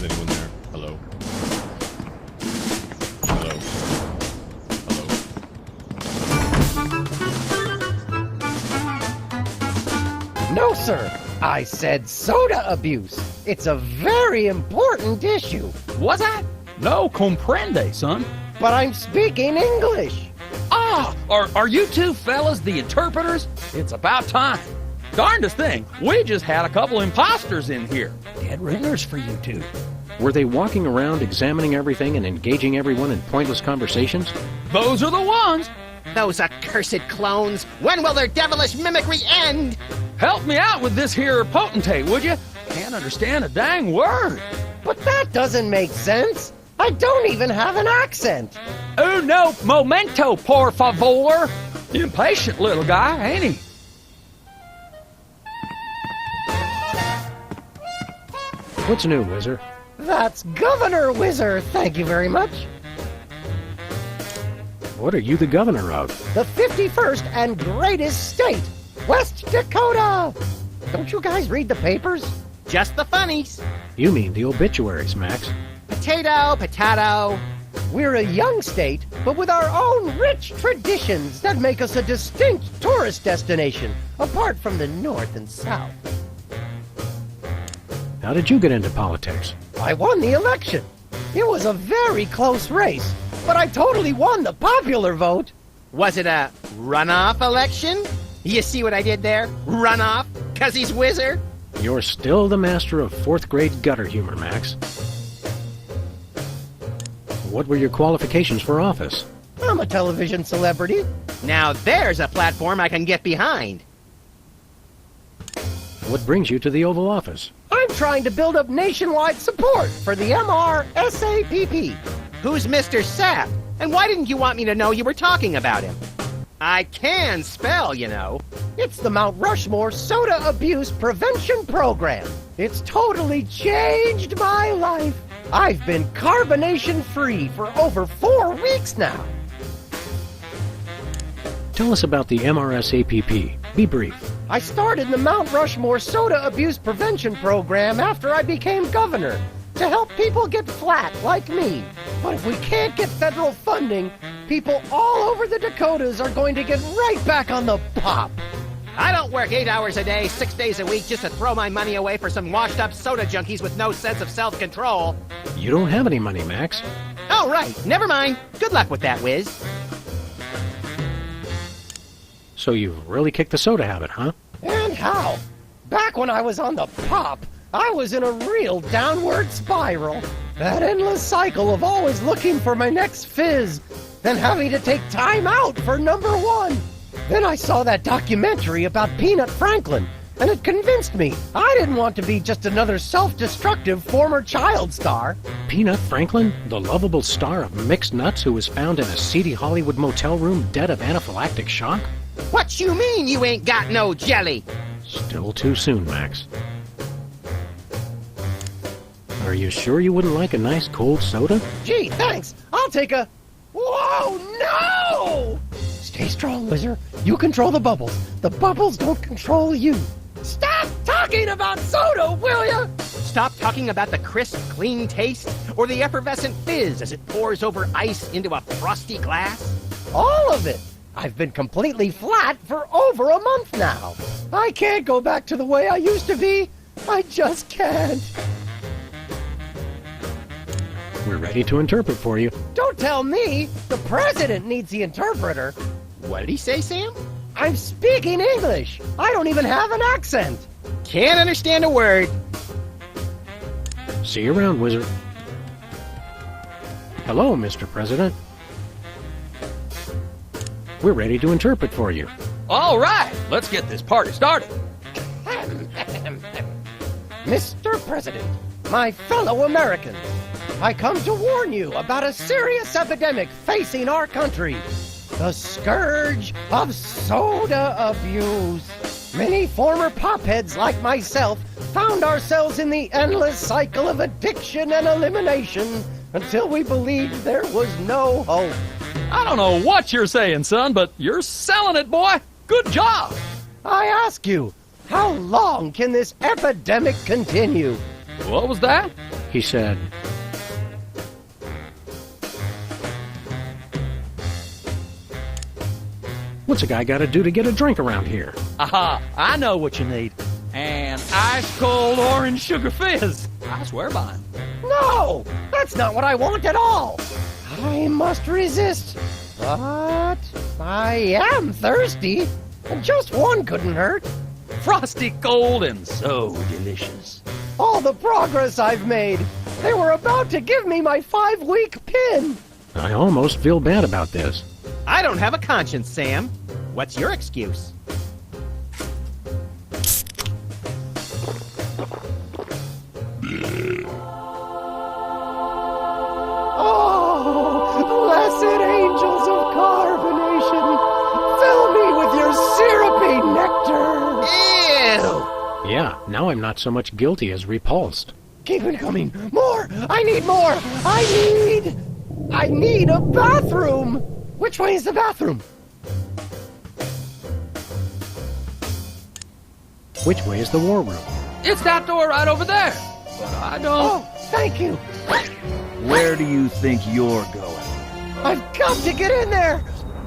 Is anyone there? Hello? Hello? Hello? No, sir. I said soda abuse. It's a very important issue. Was that? No comprende, son. But I'm speaking English. Ah, are you two fellas the interpreters? It's about time. Darndest thing, we just had a couple imposters in here. Dead ringers for you two. Were they walking around examining everything and engaging everyone in pointless conversations? Those are the ones. Those accursed clones! When will their devilish mimicry end? Help me out with this here potentate, would you? Can't understand a dang word. But that doesn't make sense. I don't even have an accent. Uno momento, por favor. Impatient little guy, ain't he? What's new, Whizzer? That's Governor Whizzer, thank you very much. What are you the governor of? The 51st and greatest state, West Dakota. Don't you guys read the papers? Just the funnies. You mean the obituaries, Max. Potato, potato. We're a young state, but with our own rich traditions that make us a distinct tourist destination, apart from the North and South. How did you get into politics? I won the election. It was a very close race, but I totally won the popular vote. Was it a runoff election? You see what I did there? Runoff? 'Cause he's Whizzer? You're still the master of fourth grade gutter humor, Max. What were your qualifications for office? I'm a television celebrity. Now there's a platform I can get behind. What brings you to the Oval Office? I'm trying to build up nationwide support for the MRSAPP. Who's Mr. Sapp? And why didn't you want me to know you were talking about him? I can spell, you know. It's the Mount Rushmore Soda Abuse Prevention Program. It's totally changed my life. I've been carbonation-free for over 4 weeks now. Tell us about the MRSAPP. Be brief. I started the Mount Rushmore Soda Abuse Prevention Program after I became governor to help people get flat like me. But if we can't get federal funding, people all over the Dakotas are going to get right back on the pop. I don't work 8 hours a day, 6 days a week just to throw my money away for some washed-up soda junkies with no sense of self-control. You don't have any money, Max. Oh, right. Never mind. Good luck with that, Wiz. So you've really kicked the soda habit, huh? And how? Back when I was on the pop, I was in a real downward spiral. That endless cycle of always looking for my next fizz, then having to take time out for number one. Then I saw that documentary about Peanut Franklin, and it convinced me I didn't want to be just another self-destructive former child star. Peanut Franklin, the lovable star of Mixed Nuts who was found in a seedy Hollywood motel room dead of anaphylactic shock? What you mean you ain't got no jelly? Still too soon, Max. Are you sure you wouldn't like a nice cold soda? Gee, thanks. I'll take a... Whoa, no! Stay strong, Whizzer. You control the bubbles. The bubbles don't control you. Stop talking about soda, will ya? Stop talking about the crisp, clean taste or the effervescent fizz as it pours over ice into a frosty glass. All of it. I've been completely flat for over a month now. I can't go back to the way I used to be. I just can't. We're ready to interpret for you. Don't tell me. The president needs the interpreter. What did he say, Sam? I'm speaking English. I don't even have an accent. Can't understand a word. See you around, Whizzer. Hello, Mr. President. We're ready to interpret for you. All right, let's get this party started. Mr. President, my fellow Americans, I come to warn you about a serious epidemic facing our country. The scourge of soda abuse. Many former popheads like myself found ourselves in the endless cycle of addiction and elimination until we believed there was no hope. I don't know what you're saying, son, but you're selling it, boy. Good job. I ask you, how long can this epidemic continue? What was that? He said, "What's a guy got to do to get a drink around here?" Aha, I know what you need. An ice-cold orange sugar fizz. I swear by him. No! That's not what I want at all! I must resist. But I am thirsty, and just one couldn't hurt. Frosty cold and so delicious. All the progress I've made. They were about to give me my 5-week pin. I almost feel bad about this. I don't have a conscience, Sam. What's your excuse? Oh, blessed angels of carbonation, fill me with your syrupy nectar. Ew! Yeah, now I'm not so much guilty as repulsed. Keep it coming. More! I need more! I need a bathroom! Which way is the bathroom? Which way is the war room? It's that door right over there. But I don't... Oh, thank you. Where do you think you're going? I've got to get in there!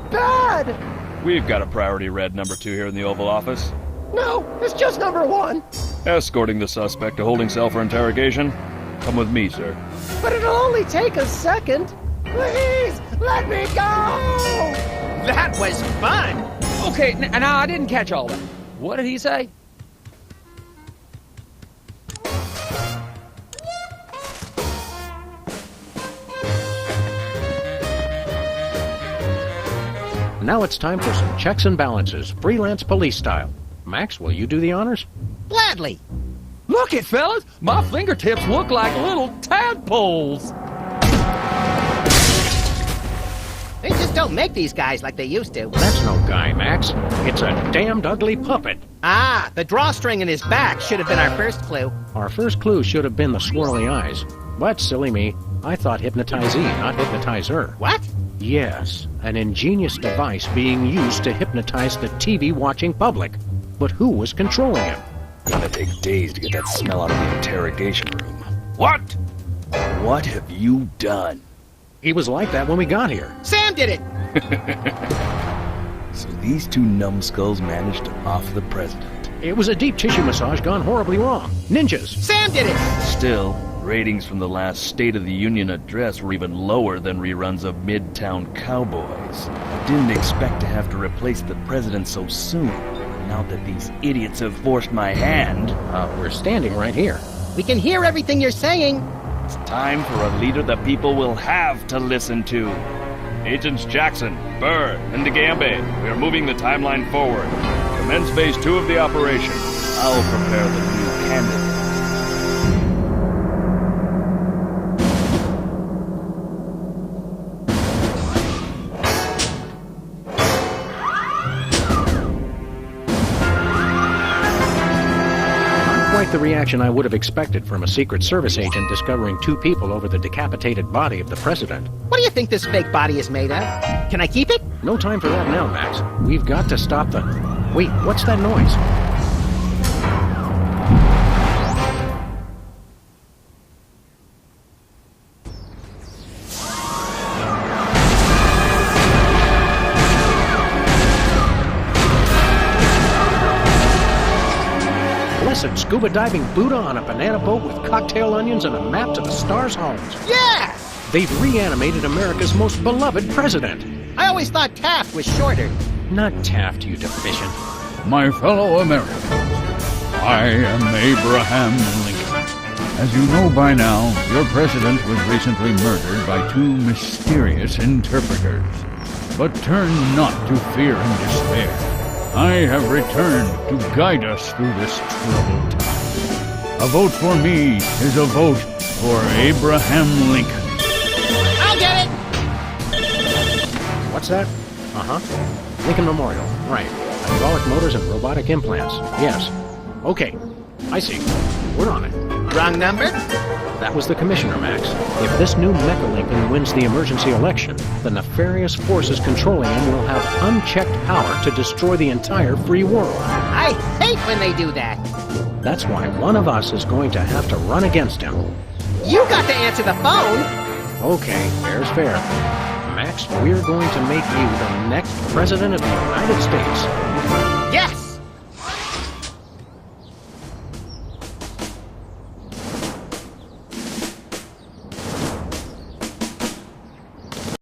Bad! We've got a priority red number 2 here in the Oval Office. No, it's just number 1. Escorting the suspect to holding cell for interrogation. Come with me, sir. But it'll only take a second. Please, let me go! That was fun! Okay, now I didn't catch all that. What did he say? Now it's time for some checks and balances, freelance police style. Max, will you do the honors? Gladly! Look it, fellas! My fingertips look like little tadpoles! They just don't make these guys like they used to. That's no guy, Max. It's a damned ugly puppet. Ah, the drawstring in his back should have been our first clue. Our first clue should have been the swirly eyes. But, silly me, I thought hypnotizee, not hypnotizer. What? Yes, an ingenious device being used to hypnotize the TV-watching public. But who was controlling him? Gonna take days to get that smell out of the interrogation room. What? What have you done? He was like that when we got here. Sam did it! So these 2 numbskulls managed to off the president. It was a deep tissue massage gone horribly wrong. Ninjas! Sam did it! Still, ratings from the last State of the Union address were even lower than reruns of Midtown Cowboys. I didn't expect to have to replace the president so soon. Now that these idiots have forced my hand... We're standing right here. We can hear everything you're saying. It's time for a leader the people will have to listen to. Agents Jackson, Burr, and DeGambe, we are moving the timeline forward. Commence phase 2 of the operation. I'll prepare the new candidate. The reaction I would have expected from a Secret Service agent discovering 2 people over the decapitated body of the president. What do you think this fake body is made of? Can I keep it? No time for that now, Max. We've got to stop the... Wait, what's that noise? Blessed scuba diving Buddha on a banana boat with cocktail onions and a map to the stars' homes. Yeah! They've reanimated America's most beloved president. I always thought Taft was shorter. Not Taft, you deficient. My fellow Americans, I am Abraham Lincoln. As you know by now, your president was recently murdered by 2 mysterious interpreters. But turn not to fear and despair. I have returned to guide us through this troubled time. A vote for me is a vote for Abraham Lincoln. I'll get it! What's that? Uh-huh. Lincoln Memorial. Right. Hydraulic motors and robotic implants. Yes. Okay. I see. We're on it. Wrong number? That was the commissioner, Max. If this new Mecha Lincoln wins the emergency election, the nefarious forces controlling him will have unchecked power to destroy the entire free world. I hate when they do that. That's why one of us is going to have to run against him. You got to answer the phone. Okay, fair's fair. Max, we're going to make you the next President of the United States. Yes!